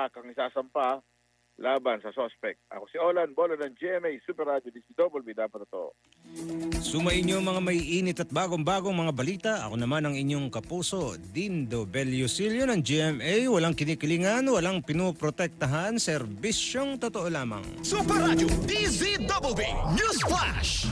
Act ang isasampa laban sa suspect. Ako si Olan Bolo ng GMA Super Radio DCWB, dapat ito. Sumainyo mga maiinit at bagong-bagong mga balita. Ako naman ang inyong kapuso, Dindo Bellosilio ng GMA. Walang kinikilingan, walang pinuprotektahan, serbisyong totoo lamang. Super Radio DZWB News Flash.